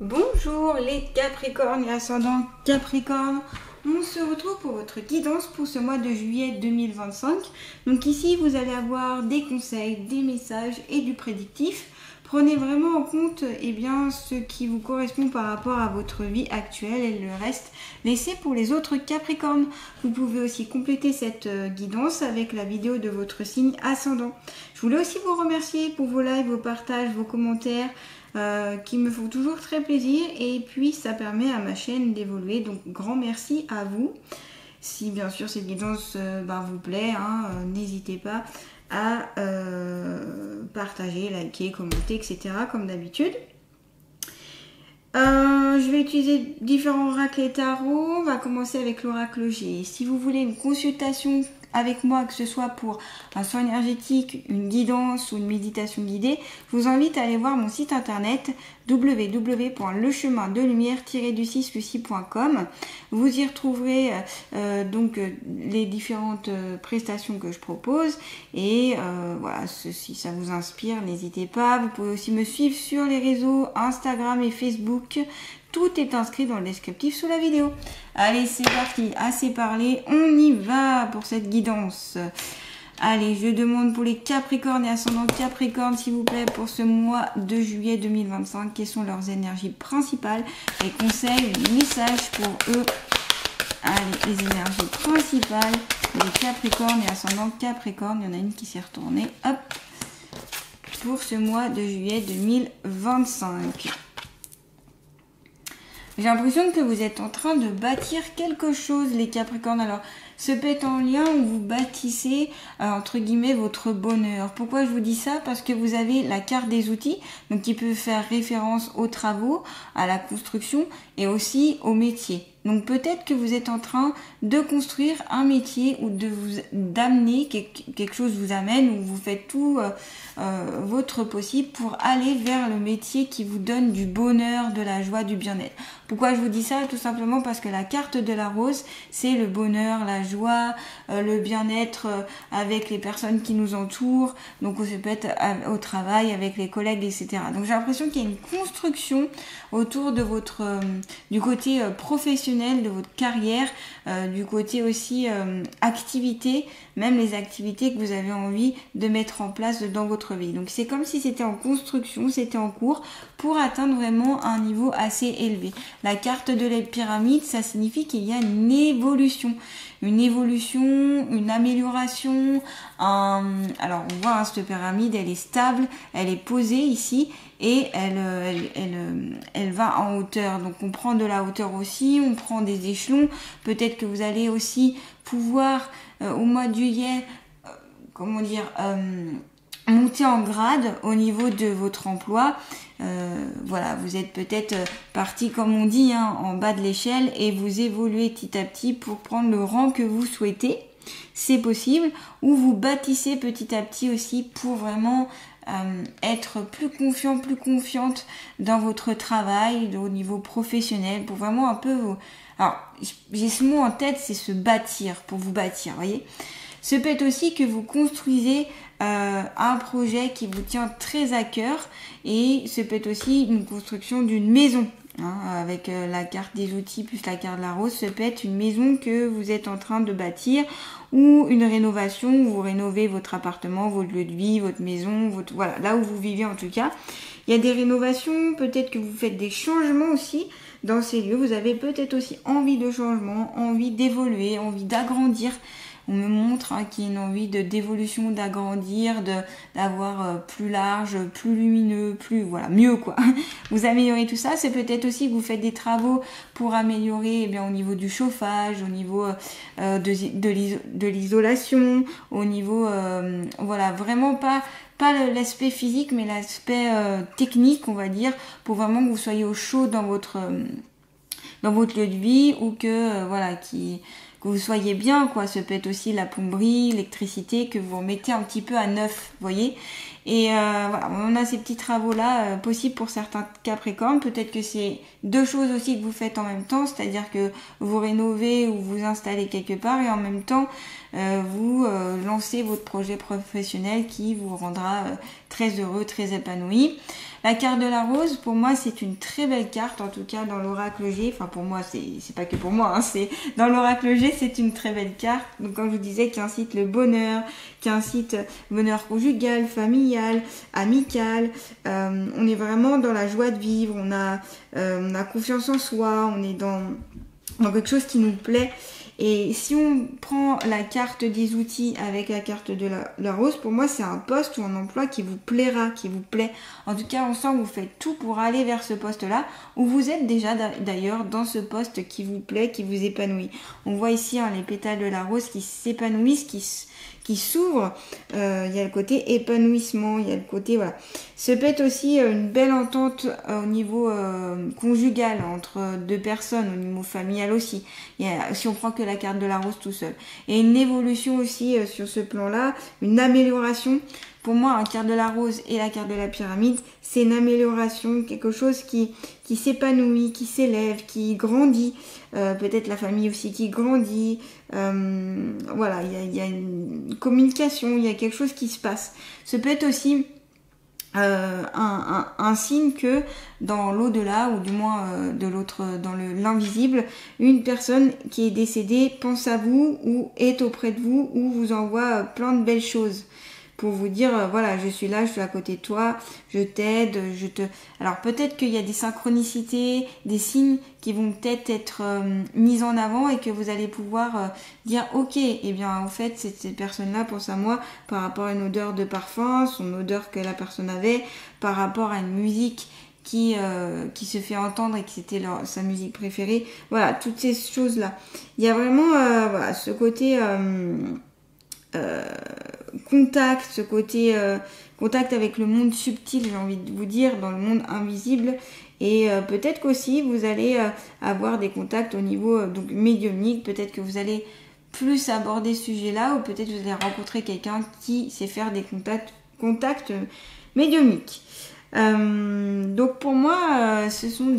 Bonjour les Capricornes et ascendants Capricorne, on se retrouve pour votre guidance pour ce mois de juillet 2025. Donc ici vous allez avoir des conseils, des messages et du prédictif. Prenez vraiment en compte ce qui vous correspond par rapport à votre vie actuelle et le reste laissez pour les autres Capricornes. Vous pouvez aussi compléter cette guidance avec la vidéo de votre signe ascendant. Je voulais aussi vous remercier pour vos likes, vos partages, vos commentaires. Qui me font toujours très plaisir et puis ça permet à ma chaîne d'évoluer, donc grand merci à vous. Si bien sûr cette guidance vous plaît, n'hésitez pas à partager, liker, commenter, etc. comme d'habitude. Je vais utiliser différents oracles et tarots. On va commencer avec l'oracle G. Si vous voulez une consultation avec moi, que ce soit pour un soin énergétique, une guidance ou une méditation guidée, je vous invite à aller voir mon site internet www.lechemin-du6lucie.com. Vous y retrouverez les différentes prestations que je propose et voilà, si ça vous inspire, n'hésitez pas. Vous pouvez aussi me suivre sur les réseaux Instagram et Facebook. Tout est inscrit dans le descriptif sous la vidéo. Allez, c'est parti, assez parlé, on y va pour cette guidance. Allez, je demande pour les Capricornes et ascendants Capricorne, s'il vous plaît, pour ce mois de juillet 2025, quelles sont leurs énergies principales, les conseils, les messages pour eux. Allez, les énergies principales, les Capricornes et ascendants Capricorne, il y en a une qui s'est retournée, hop, pour ce mois de juillet 2025. J'ai l'impression que vous êtes en train de bâtir quelque chose, les Capricornes. Alors, ce peut être en lien où vous bâtissez, entre guillemets, votre bonheur. Pourquoi je vous dis ça? Parce que vous avez la carte des outils, donc qui peut faire référence aux travaux, à la construction et aussi au métier. Donc peut-être que vous êtes en train de construire un métier ou d'amener quelque chose vous amène ou vous faites tout votre possible pour aller vers le métier qui vous donne du bonheur, de la joie, du bien-être. Pourquoi je vous dis ça? Tout simplement parce que la carte de la rose, c'est le bonheur, la joie, le bien-être avec les personnes qui nous entourent. Donc ça peut être au travail, avec les collègues, etc. Donc j'ai l'impression qu'il y a une construction autour de votre du côté professionnel de votre carrière, du côté aussi activité, même les activités que vous avez envie de mettre en place dans votre vie. Donc c'est comme si c'était en construction, c'était en cours pour atteindre vraiment un niveau assez élevé. La carte de la pyramide, ça signifie qu'il y a une évolution, une amélioration. Alors on voit cette pyramide, elle est stable, elle est posée ici et elle va en hauteur. Donc on prend de la hauteur aussi, on prend des échelons. Peut-être que vous allez aussi pouvoir au mois de juillet, monter en grade au niveau de votre emploi. Voilà, vous êtes peut-être parti, comme on dit, en bas de l'échelle et vous évoluez petit à petit pour prendre le rang que vous souhaitez. C'est possible. Ou vous bâtissez petit à petit aussi pour vraiment être plus confiant, plus confiante dans votre travail, au niveau professionnel, pour vraiment un peu... Alors, j'ai ce mot en tête, c'est se bâtir, pour vous bâtir, voyez. Ce peut être aussi que vous construisez un projet qui vous tient très à cœur et ce peut être aussi une construction d'une maison. Avec la carte des outils plus la carte de la rose, ça peut être une maison que vous êtes en train de bâtir ou une rénovation où vous rénovez votre appartement, votre lieu de vie, votre maison, voilà, là où vous vivez en tout cas. Il y a des rénovations, peut-être que vous faites des changements aussi dans ces lieux. Vous avez peut-être aussi envie de changement, envie d'évoluer, envie d'agrandir. On me montre qu'il y a une envie d'évolution, d'agrandir, d'avoir plus large, plus lumineux, mieux quoi. Vous améliorez tout ça. C'est peut-être aussi que vous faites des travaux pour améliorer au niveau du chauffage, au niveau de l'isolation, au niveau vraiment pas l'aspect physique mais l'aspect technique, on va dire, pour vraiment que vous soyez au chaud dans votre lieu de vie ou que vous soyez bien, quoi. Ça peut être aussi la plomberie, l'électricité, que vous remettez un petit peu à neuf, voyez. Et voilà, on a ces petits travaux-là possibles pour certains Capricornes. Peut-être que c'est deux choses aussi que vous faites en même temps, c'est-à-dire que vous rénovez ou vous installez quelque part et en même temps vous lancez votre projet professionnel qui vous rendra très heureux, très épanoui. La carte de la rose, pour moi, c'est une très belle carte, en tout cas dans l'oracle G. Enfin, pour moi, c'est pas que pour moi, hein, c'est dans l'oracle G, c'est une très belle carte. Donc, comme je vous disais, qui incite le bonheur, qui incite bonheur conjugal, familial, amical. On est vraiment dans la joie de vivre, on a confiance en soi, on est dans quelque chose qui nous plaît. Et si on prend la carte des outils avec la carte de la rose, pour moi c'est un poste ou un emploi qui vous plaira, qui vous plaît. En tout cas, on sent que vous faites tout pour aller vers ce poste-là, ou vous êtes déjà d'ailleurs dans ce poste qui vous plaît, qui vous épanouit. On voit ici les pétales de la rose qui s'épanouissent, qui s'ouvrent. Il y a le côté épanouissement, il y a le côté voilà. Ce peut être aussi une belle entente au niveau conjugal entre deux personnes, au niveau familial aussi. Si on prend que la carte de la rose tout seul. Et une évolution aussi sur ce plan-là, une amélioration. Pour moi, la carte de la rose et la carte de la pyramide, c'est une amélioration, quelque chose qui s'épanouit, qui s'élève, qui grandit. Peut-être la famille aussi qui grandit. Voilà, il y a une communication, il y a quelque chose qui se passe. Ce peut être aussi un signe que dans l'au-delà, ou du moins de l'autre, dans l'invisible, une personne qui est décédée pense à vous ou est auprès de vous ou vous envoie plein de belles choses pour vous dire voilà, je suis là, je suis à côté de toi, je t'aide, Alors peut-être qu'il y a des synchronicités, des signes qui vont peut-être être mis en avant et que vous allez pouvoir dire ok, eh bien en fait cette personne-là pense à moi par rapport à une odeur de parfum, son odeur que la personne avait, par rapport à une musique qui se fait entendre et que c'était sa musique préférée. Voilà, toutes ces choses-là. Il y a vraiment voilà, ce côté contact, ce côté contact avec le monde subtil, j'ai envie de vous dire, dans le monde invisible. Et peut-être qu'aussi vous allez avoir des contacts au niveau donc médiumnique, peut-être que vous allez plus aborder ce sujet-là, ou peut-être que vous allez rencontrer quelqu'un qui sait faire des contacts médiumniques. Donc pour moi, ce sont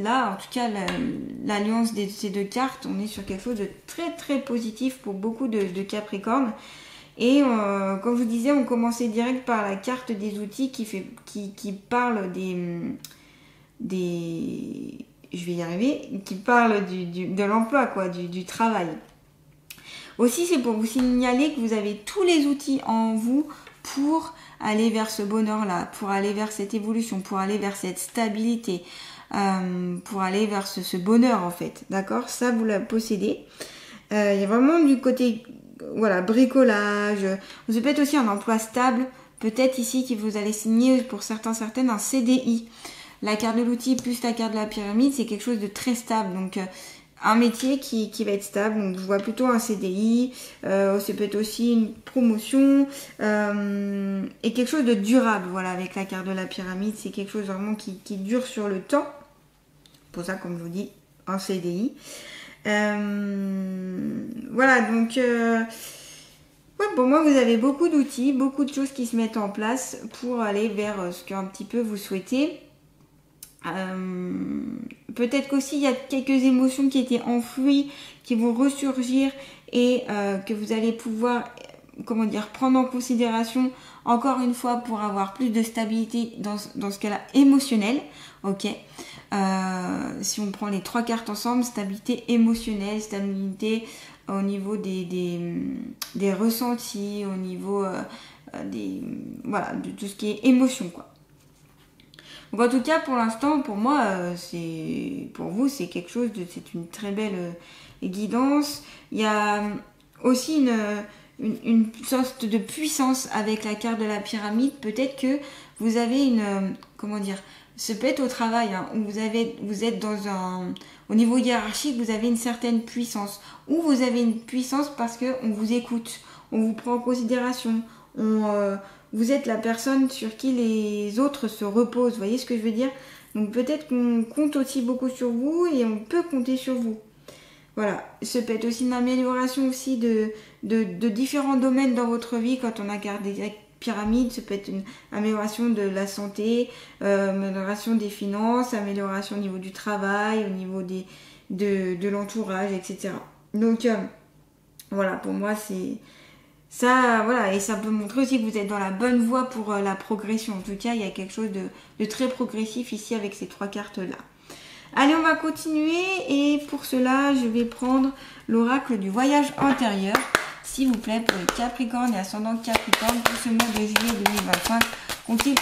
là en tout cas l'alliance de ces deux cartes, on est sur quelque chose de très très positif pour beaucoup de Capricornes. Et comme je vous disais, on commençait direct par la carte des outils qui parle je vais y arriver, qui parle de l'emploi, quoi, du travail. Aussi, c'est pour vous signaler que vous avez tous les outils en vous pour aller vers ce bonheur-là, pour aller vers cette évolution, pour aller vers cette stabilité, pour aller vers ce bonheur en fait. D'accord ? Ça, vous la possédez. Il y a vraiment du côté voilà, bricolage. Vous peut être aussi un emploi stable. Peut-être ici que vous allez signer pour certaines un CDI. La carte de l'outil plus la carte de la pyramide, c'est quelque chose de très stable. Donc un métier qui va être stable, donc je vois plutôt un CDI, ça peut être aussi une promotion et quelque chose de durable, voilà, avec la carte de la pyramide, c'est quelque chose vraiment qui dure sur le temps, pour ça comme je vous dis, un CDI. Voilà, donc pour moi vous avez beaucoup d'outils, beaucoup de choses qui se mettent en place pour aller vers ce qu'un petit peu vous souhaitez. Peut-être qu'aussi il y a quelques émotions qui étaient enfouies, qui vont ressurgir et que vous allez pouvoir prendre en considération encore une fois pour avoir plus de stabilité dans ce cas-là émotionnel. Ok, si on prend les trois cartes ensemble, stabilité émotionnelle, stabilité au niveau des ressentis, au niveau de tout ce qui est émotion, quoi. Donc en tout cas, pour l'instant, pour moi, pour vous, c'est quelque chose c'est une très belle guidance. Il y a aussi une sorte de puissance avec la carte de la pyramide. Peut-être que vous avez ce peut être au travail, hein, où vous êtes au niveau hiérarchique, vous avez une certaine puissance, ou vous avez une puissance parce que on vous écoute, on vous prend en considération, vous êtes la personne sur qui les autres se reposent, vous voyez ce que je veux dire ? Donc peut-être qu'on compte aussi beaucoup sur vous et on peut compter sur vous. Voilà, ce peut être aussi une amélioration aussi de différents domaines dans votre vie quand on a gardé pyramide, ça peut être une amélioration de la santé, amélioration des finances, amélioration au niveau du travail, au niveau de l'entourage, etc. Donc voilà, pour moi c'est ça, voilà, et ça peut montrer aussi que vous êtes dans la bonne voie pour la progression. En tout cas, il y a quelque chose de très progressif ici avec ces 3 cartes-là. Allez, on va continuer et pour cela, je vais prendre l'oracle du voyage intérieur, s'il vous plaît, pour les Capricornes et ascendant Capricorne pour ce mois de juillet 2025. Qu'ont-ils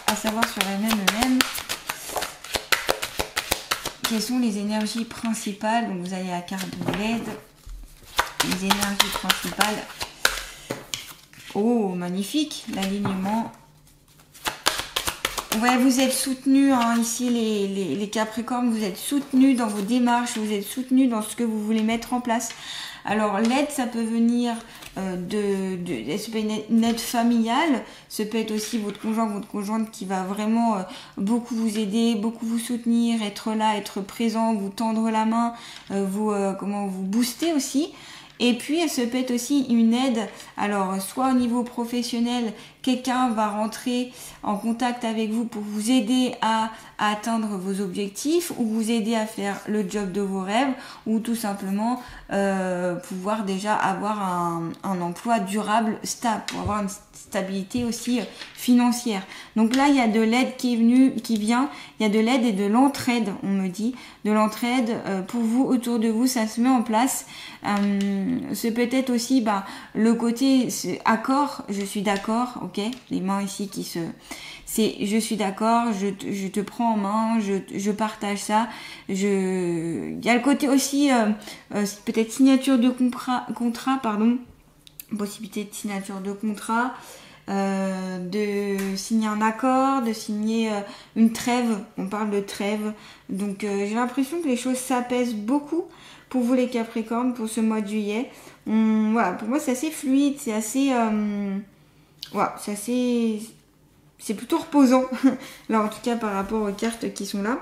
à savoir sur elle-même Quelles sont les énergies principales? Donc vous avez la carte de l'aide, les énergies principales. Oh, magnifique, l'alignement. Ouais, vous êtes soutenus, hein, ici les Capricornes, vous êtes soutenus dans vos démarches, vous êtes soutenus dans ce que vous voulez mettre en place. Alors l'aide, ça peut venir ça peut être une aide familiale, ça peut être aussi votre conjoint, votre conjointe qui va vraiment beaucoup vous aider, beaucoup vous soutenir, être là, être présent, vous tendre la main, vous booster aussi. Et puis, ça peut être aussi une aide, alors soit au niveau professionnel, quelqu'un va rentrer en contact avec vous pour vous aider à atteindre vos objectifs ou vous aider à faire le job de vos rêves ou tout simplement pouvoir déjà avoir un emploi durable, stable, pour avoir une stabilité aussi financière. Donc là, il y a de l'aide qui vient, il y a de l'aide et de l'entraide, on me dit, de l'entraide pour vous, autour de vous, ça se met en place. C'est peut-être aussi le côté accord, je suis d'accord, ok, les mains ici c'est je suis d'accord, je te prends en main, je partage ça. Il y a le côté aussi peut-être signature de contrat, possibilité de signature de contrat, de signer un accord, de signer une trêve. On parle de trêve. Donc j'ai l'impression que les choses s'apaisent beaucoup pour vous les Capricornes pour ce mois de juillet. Voilà, pour moi c'est assez fluide, c'est assez c'est plutôt reposant là en tout cas par rapport aux cartes qui sont là.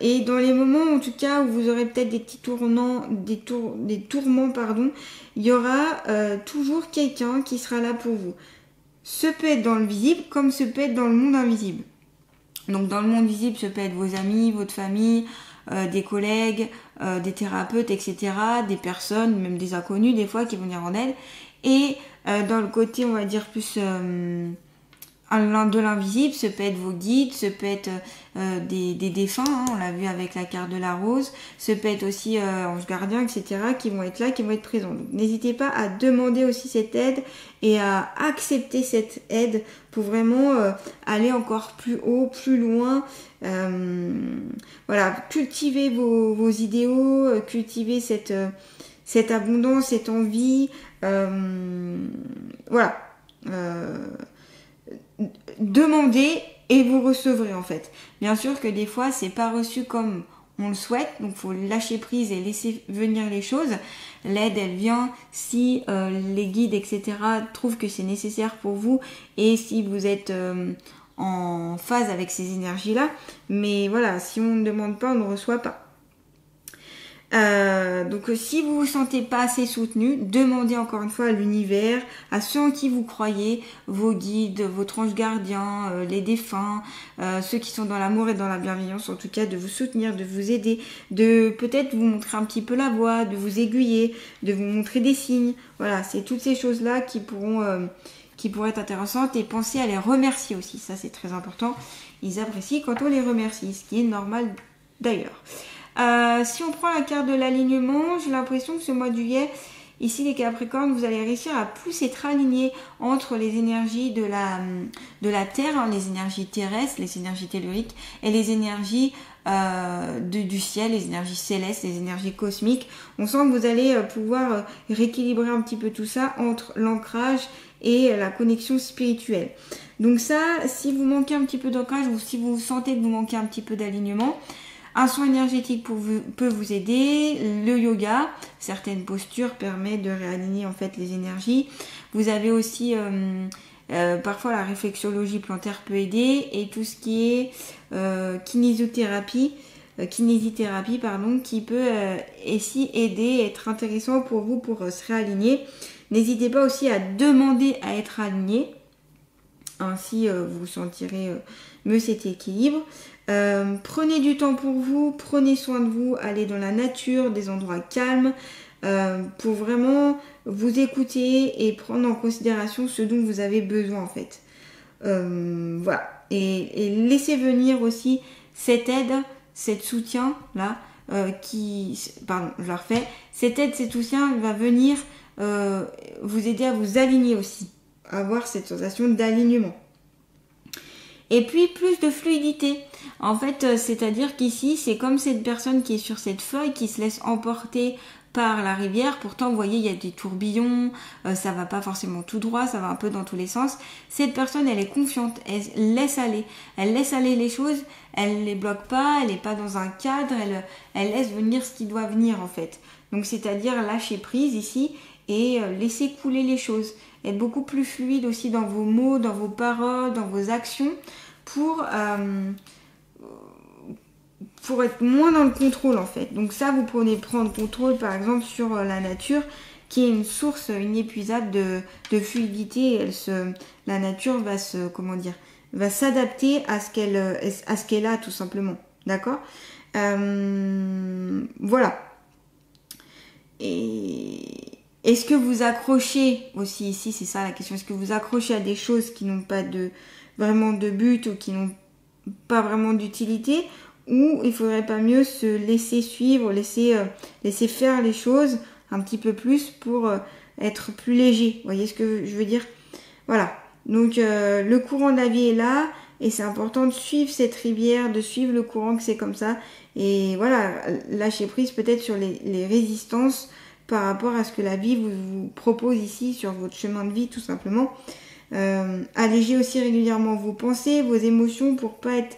Et dans les moments en tout cas où vous aurez peut-être des petits tournants, des tourments, il y aura toujours quelqu'un qui sera là pour vous. Ce peut être dans le visible comme ce peut être dans le monde invisible. Donc dans le monde visible, ce peut être vos amis, votre famille, des collègues, des thérapeutes, etc. Des personnes, même des inconnus des fois qui vont venir en aide. Et dans le côté, on va dire plus de l'invisible, ce peut être vos guides, ce peut être des défunts, hein, on l'a vu avec la carte de la rose, ce peut être aussi anges gardiens, etc. qui vont être là, qui vont être présents. Donc n'hésitez pas à demander aussi cette aide et à accepter cette aide pour vraiment aller encore plus haut, plus loin. Voilà, cultivez vos idéaux, cultivez cette abondance, cette envie. Voilà. Demandez et vous recevrez en fait. Bien sûr que des fois c'est pas reçu comme on le souhaite, donc faut lâcher prise et laisser venir les choses. L'aide elle vient si les guides etc. trouvent que c'est nécessaire pour vous et si vous êtes en phase avec ces énergies là. Mais voilà, si on ne demande pas, on ne reçoit pas. Donc si vous vous sentez pas assez soutenu, demandez encore une fois à l'univers, à ceux en qui vous croyez, vos guides, votre ange gardien, les défunts, ceux qui sont dans l'amour et dans la bienveillance, en tout cas de vous soutenir, de vous aider, de peut-être vous montrer un petit peu la voie, de vous aiguiller, de vous montrer des signes. Voilà, c'est toutes ces choses-là qui pourraient être intéressantes et pensez à les remercier aussi, ça c'est très important. Ils apprécient quand on les remercie, ce qui est normal d'ailleurs. Si on prend la carte de l'alignement, j'ai l'impression que ce mois de juillet, ici les Capricornes, vous allez réussir à plus être alignés entre les énergies de la Terre, hein, les énergies terrestres, les énergies telluriques et les énergies du ciel, les énergies célestes, les énergies cosmiques. On sent que vous allez pouvoir rééquilibrer un petit peu tout ça entre l'ancrage et la connexion spirituelle. Donc ça, si vous manquez un petit peu d'ancrage ou si vous sentez que vous manquez un petit peu d'alignement, un soin énergétique peut vous aider, le yoga, certaines postures permettent de réaligner en fait les énergies. Vous avez aussi parfois la réflexologie plantaire peut aider et tout ce qui est kinésithérapie qui peut aussi aider, être intéressant pour vous pour se réaligner. N'hésitez pas aussi à demander à être aligné. Ainsi, vous sentirez mieux cet équilibre. Prenez du temps pour vous, prenez soin de vous, allez dans la nature, des endroits calmes, pour vraiment vous écouter et prendre en considération ce dont vous avez besoin en fait. Voilà. Et laissez venir aussi cette aide, cet soutien là, pardon, je la refais. Cette aide, cet soutien va venir vous aider à vous aligner aussi, à avoir cette sensation d'alignement. Et puis plus de fluidité. En fait, c'est-à-dire qu'ici, c'est comme cette personne qui est sur cette feuille qui se laisse emporter par la rivière. Pourtant, vous voyez, il y a des tourbillons, ça va pas forcément tout droit, ça va un peu dans tous les sens. Cette personne, elle est confiante, elle laisse aller. Elle laisse aller les choses, elle les bloque pas, elle n'est pas dans un cadre, elle laisse venir ce qui doit venir en fait. Donc, c'est-à-dire lâcher prise ici et laisser couler les choses. Être beaucoup plus fluide aussi dans vos mots, dans vos paroles, dans vos actions pour être moins dans le contrôle en fait. Donc ça, vous pouvez prendre contrôle par exemple sur la nature qui est une source inépuisable de fluidité. La nature va va s'adapter à ce qu'elle a tout simplement. D'accord. Voilà. Et est-ce que vous accrochez aussi ici, c'est ça la question, est-ce que vous accrochez à des choses qui n'ont pas vraiment de but ou qui n'ont pas vraiment d'utilité, ou il faudrait pas mieux se laisser suivre, laisser faire les choses un petit peu plus pour être plus léger. Vous voyez ce que je veux dire? Voilà. Donc le courant de la vie est là et c'est important de suivre cette rivière, de suivre le courant, que c'est comme ça. Et voilà, lâcher prise peut-être sur les résistances par rapport à ce que la vie vous propose ici sur votre chemin de vie tout simplement. Allégez aussi régulièrement vos pensées, vos émotions pour pas être,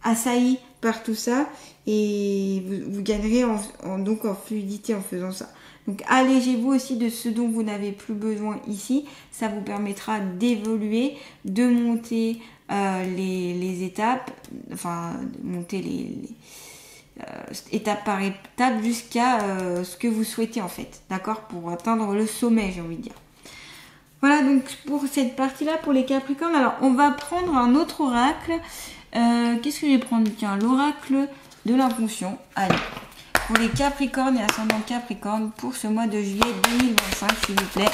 assailli par tout ça, et vous gagnerez donc en fluidité en faisant ça. Donc allégez-vous aussi de ce dont vous n'avez plus besoin ici, ça vous permettra d'évoluer, de monter les étapes, enfin monter étape par étape jusqu'à ce que vous souhaitez en fait, d'accord, pour atteindre le sommet, j'ai envie de dire. Voilà donc pour cette partie-là, pour les Capricornes. Alors on va prendre un autre oracle. Qu'est-ce que je vais prendre? Tiens, l'oracle de l'inconscient. Allez, pour les Capricornes et ascendant Capricorne pour ce mois de juillet 2025, s'il vous plaît.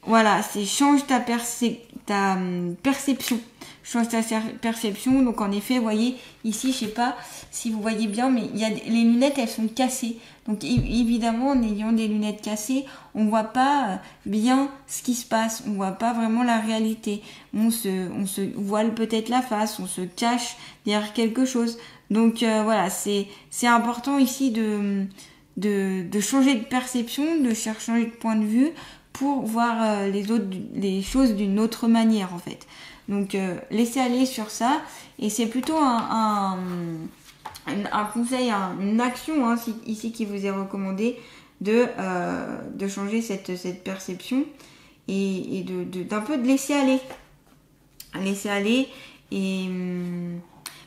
Voilà, c'est change ta perception. Change ta perception. Donc en effet, vous voyez, ici, je sais pas si vous voyez bien, mais les lunettes, elles sont cassées. Donc évidemment, en ayant des lunettes cassées, on voit pas bien ce qui se passe. On voit pas vraiment la réalité. On se voile peut-être la face, on se cache derrière quelque chose. Donc voilà, c'est important ici de changer de perception, de changer de point de vue pour voir les choses d'une autre manière en fait. Donc laissez aller sur ça, et c'est plutôt un conseil, une action ici qui vous est recommandé de changer cette perception et d'un peu de laisser aller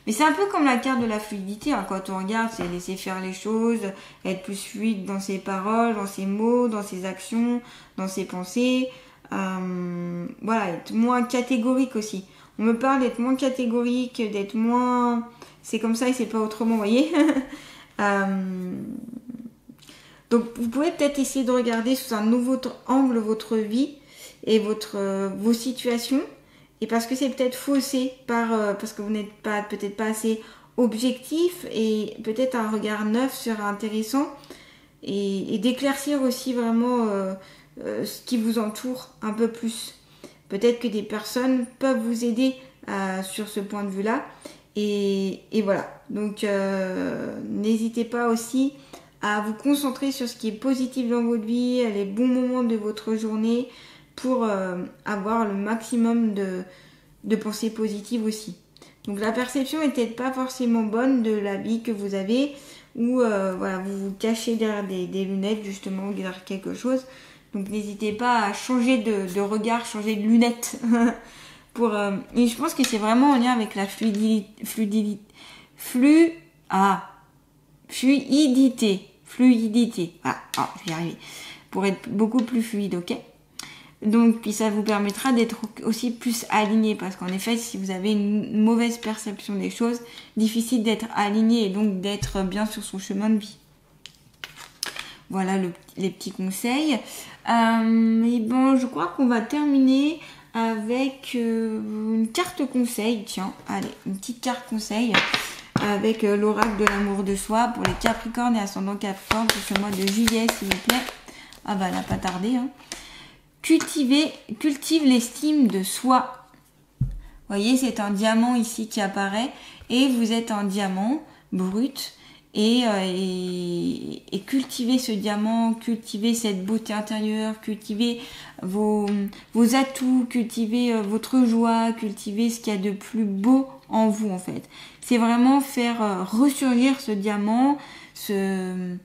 mais c'est un peu comme la carte de la fluidité, quand on regarde, c'est laisser faire les choses, être plus fluide dans ses paroles, dans ses mots, dans ses actions, dans ses pensées. Voilà, être moins catégorique aussi. On me parle d'être moins catégorique, d'être moins... C'est comme ça et c'est pas autrement, vous voyez. Donc vous pouvez peut-être essayer de regarder sous un nouveau angle votre vie et vos situations. Et parce que c'est peut-être faussé parce que vous n'êtes peut-être pas assez objectif, et peut-être un regard neuf serait intéressant, et d'éclaircir aussi vraiment ce qui vous entoure un peu plus. Peut-être que des personnes peuvent vous aider sur ce point de vue-là. Et voilà. Donc n'hésitez pas aussi à vous concentrer sur ce qui est positif dans votre vie, les bons moments de votre journée, pour avoir le maximum de pensées positives aussi. Donc la perception n'est peut-être pas forcément bonne de la vie que vous avez, ou voilà, vous vous cachez derrière des lunettes justement, derrière quelque chose. Donc n'hésitez pas à changer de regard, changer de lunettes. Et je pense que c'est vraiment en lien avec la fluidité. Voilà, je vais y arriver. pour être beaucoup plus fluide, ok? Donc, puis ça vous permettra d'être aussi plus aligné, parce qu'en effet, si vous avez une mauvaise perception des choses, difficile d'être aligné et donc d'être bien sur son chemin de vie. Voilà les petits conseils. Et bon, je crois qu'on va terminer avec une carte conseil. Tiens, allez, une petite carte conseil avec l'oracle de l'amour de soi pour les Capricornes et ascendant Capricorne pour ce mois de juillet, s'il vous plaît. Ah bah, elle n'a pas tardé, hein. Cultive l'estime de soi. Vous voyez, c'est un diamant ici qui apparaît et vous êtes un diamant brut et cultivez ce diamant, cultivez cette beauté intérieure, cultivez vos atouts, cultivez votre joie, cultivez ce qu'il y a de plus beau en vous en fait. C'est vraiment faire ressurgir ce diamant, ce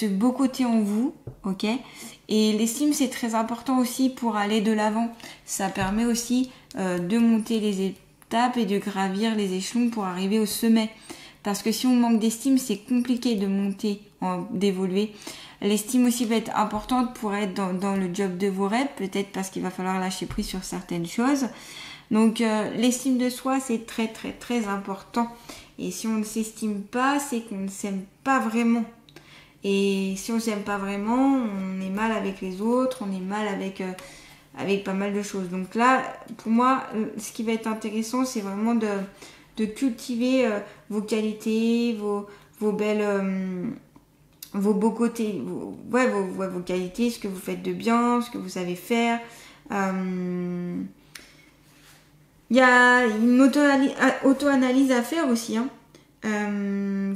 beau côté en vous, ok? Et l'estime, c'est très important aussi pour aller de l'avant. Ça permet aussi de monter les étapes et de gravir les échelons pour arriver au sommet. Parce que si on manque d'estime, c'est compliqué de monter, d'évoluer. L'estime aussi va être importante pour être dans le job de vos rêves, peut-être parce qu'il va falloir lâcher prise sur certaines choses. Donc l'estime de soi, c'est très très très important. Et si on ne s'estime pas, c'est qu'on ne s'aime pas vraiment. Et si on ne s'aime pas vraiment, on est mal avec les autres, on est mal avec pas mal de choses. Donc là, pour moi, ce qui va être intéressant, c'est vraiment de cultiver vos qualités, vos belles, vos beaux côtés, vos qualités, ce que vous faites de bien, ce que vous savez faire. Il y a une auto-analyse à faire aussi, hein.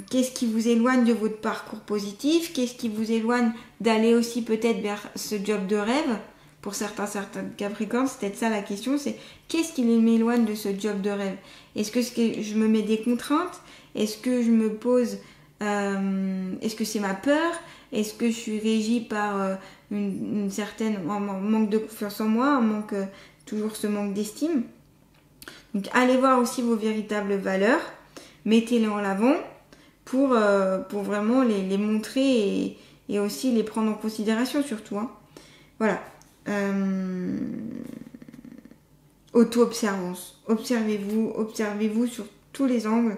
Qu'est-ce qui vous éloigne de votre parcours positif, qu'est-ce qui vous éloigne d'aller aussi peut-être vers ce job de rêve. Pour certains Capricornes, c'est peut-être ça la question, c'est qu'est-ce qui m'éloigne de ce job de rêve? Est-ce que je me mets des contraintes? Est-ce que je me pose est-ce que c'est ma peur? Est-ce que je suis régie par une certaine manque de confiance en moi, toujours ce manque d'estime? Donc allez voir aussi vos véritables valeurs, mettez-les en avant pour vraiment les montrer et aussi les prendre en considération surtout, hein. Voilà. Auto-observance. Observez-vous sur tous les angles,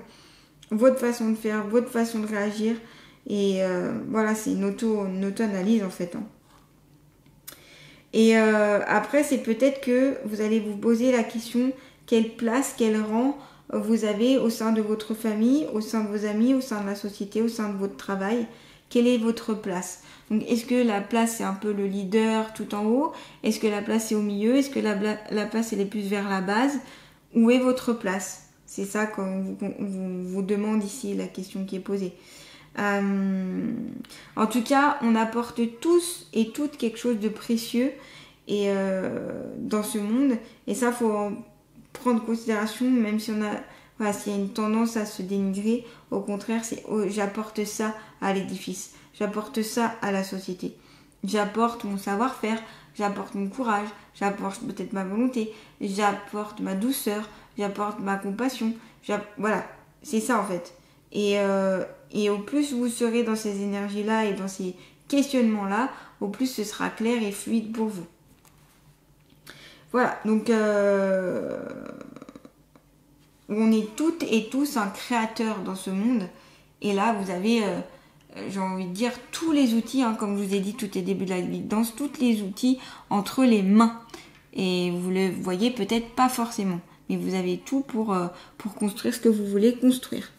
votre façon de faire, votre façon de réagir. Et voilà, c'est une auto-analyse en fait, hein. Et après, c'est peut-être que vous allez vous poser la question, quelle place, quel rang vous avez au sein de votre famille, au sein de vos amis, au sein de la société, au sein de votre travail. Quelle est votre place? Donc, est-ce que la place, c'est un peu le leader tout en haut? Est-ce que la place est au milieu? Est-ce que la place, elle est plus vers la base? Où est votre place? C'est ça qu'on vous demande ici, la question qui est posée. En tout cas, on apporte tous et toutes quelque chose de précieux et dans ce monde. Et ça, faut en prendre en considération, même si s'il y a une tendance à se dénigrer. Au contraire, c'est j'apporte ça à l'édifice, j'apporte ça à la société, j'apporte mon savoir-faire, j'apporte mon courage, j'apporte peut-être ma volonté, j'apporte ma douceur, j'apporte ma compassion, voilà, c'est ça en fait. Et au plus vous serez dans ces énergies-là et dans ces questionnements-là, au plus ce sera clair et fluide pour vous. Voilà, donc on est toutes et tous un créateur dans ce monde. Et là, vous avez, j'ai envie de dire, tous les outils, hein, comme je vous ai dit tout au début de la guidance, tous les outils entre les mains. Et vous le voyez peut-être pas forcément, mais vous avez tout pour construire ce que vous voulez construire.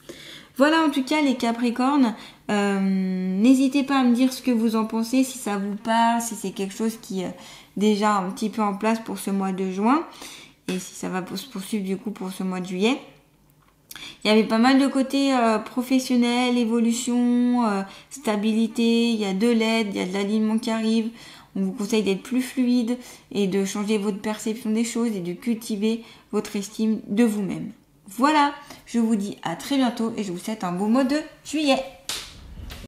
Voilà en tout cas les Capricornes. N'hésitez pas à me dire ce que vous en pensez, si ça vous parle, si c'est quelque chose qui est déjà un petit peu en place pour ce mois de juin. Et si ça va se poursuivre du coup pour ce mois de juillet. Il y avait pas mal de côtés professionnels, évolution, stabilité, il y a de l'aide, il y a de l'alignement qui arrive. On vous conseille d'être plus fluide et de changer votre perception des choses et de cultiver votre estime de vous-même. Voilà, je vous dis à très bientôt et je vous souhaite un beau mois de juillet.